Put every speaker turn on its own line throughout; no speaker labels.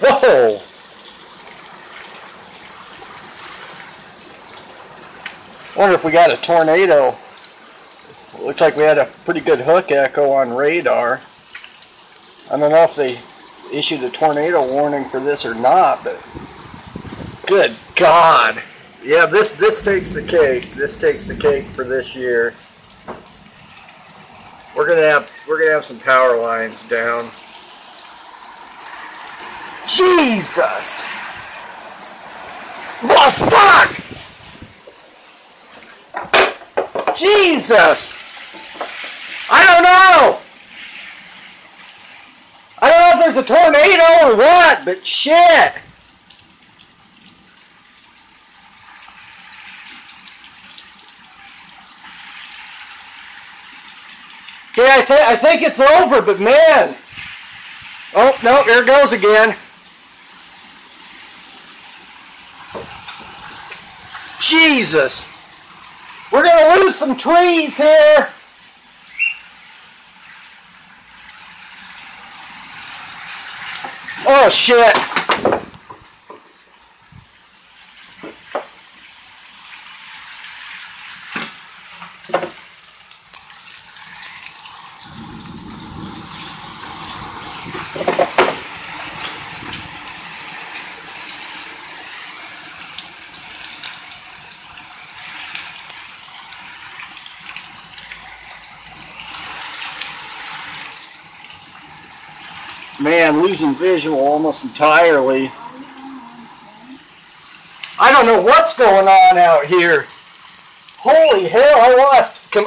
Whoa! Wonder if we got a tornado. Looks like we had a pretty good hook echo on radar. I don't know if they issued a tornado warning for this or not, but good God. Yeah, this takes the cake. This takes the cake for this year. We're gonna have some power lines down. Jesus! What the fuck? Jesus! I don't know! I don't know if there's a tornado or what, but shit! Okay, I think it's over, but man! Oh, no, there it goes again. Jesus! We're gonna lose some trees here! Oh shit! Man, losing visual almost entirely. I don't know what's going on out here. Holy hell,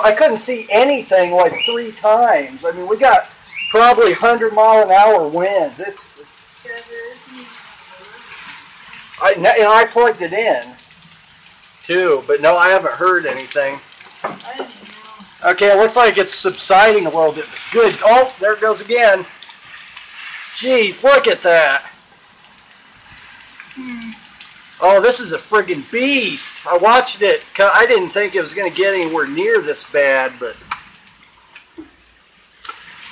I couldn't see anything like 3 times. I mean, we got probably 100-mile-an-hour winds. I plugged it in too, but no, I haven't heard anything. Okay, it looks like it's subsiding a little bit. Good. Oh, there it goes again. Jeez, look at that. Oh, this is a friggin' beast. I watched it. I didn't think it was going to get anywhere near this bad, but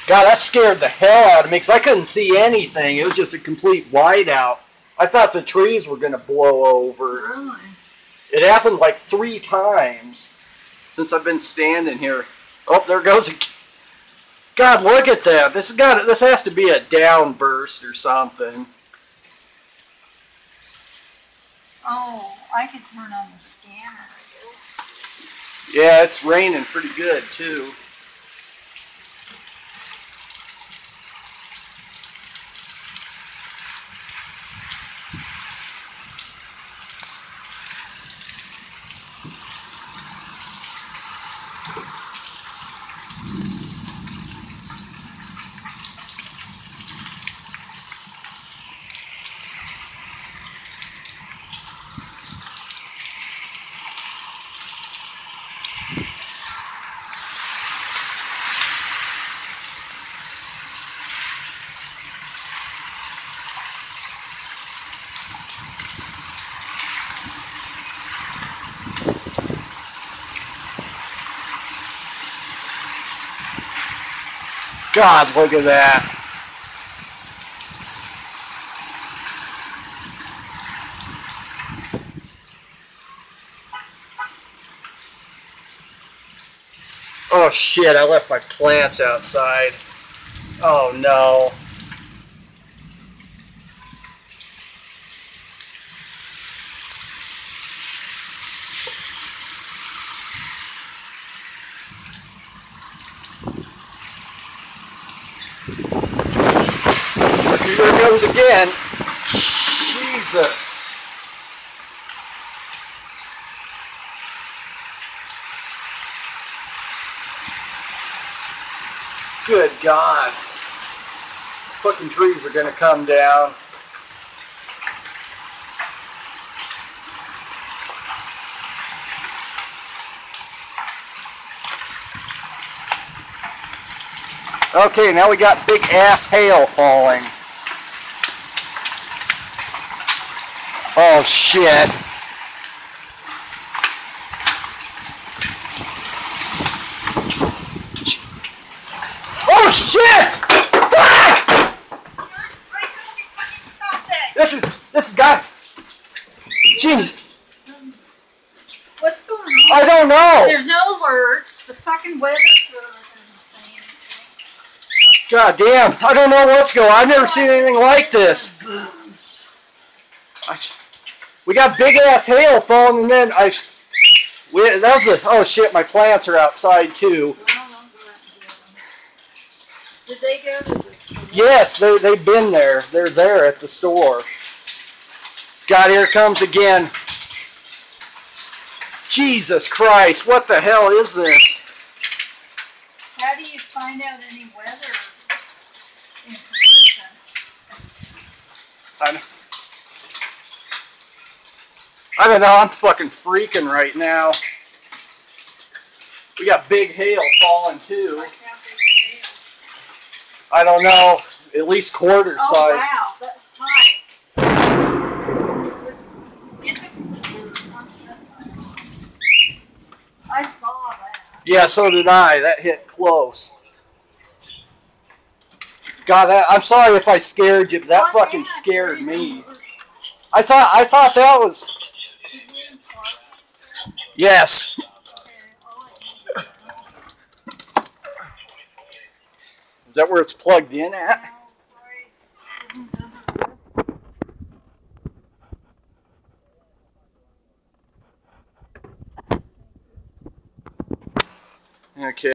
God, that scared the hell out of me because I couldn't see anything. It was just a complete whiteout. I thought the trees were going to blow over.
Really?
It happened like 3 times since I've been standing here. Oh, there goes again. God, look at that. This has to be a downburst or something.
Oh, I could turn on the scanner, I guess.
Yeah, it's raining pretty good, too. God, look at that. Oh shit, I left my plants outside. Oh no. Here it goes again. Jesus. Good God. Fucking trees are gonna come down. Okay, now we got big ass hail falling. Oh shit. Oh shit! Fuck! This has got... Jeez.
What's going on?
I don't know.
There's no alerts. The fucking weather service isn't saying anything.
God damn. I don't know what's going on. I've never seen anything like this. We got big ass hail falling, and then that was a... Oh shit, my plants are outside too.
Did they go to the store?
Yes, they've been there. They're there at the store. God, here it comes again. Jesus Christ, what the hell is this?
How do you find out any weather information?
I don't know, I'm fucking freaking right now. We got big hail falling too.
Like how big it is?
I don't know, at least quarter size.
Oh wow, that's high. Get the... I saw that.
Yeah, so did I. That hit close. God, I'm sorry if I scared you, but that fucking scared me. I thought that was... Yes. Is that where it's plugged in at? Okay.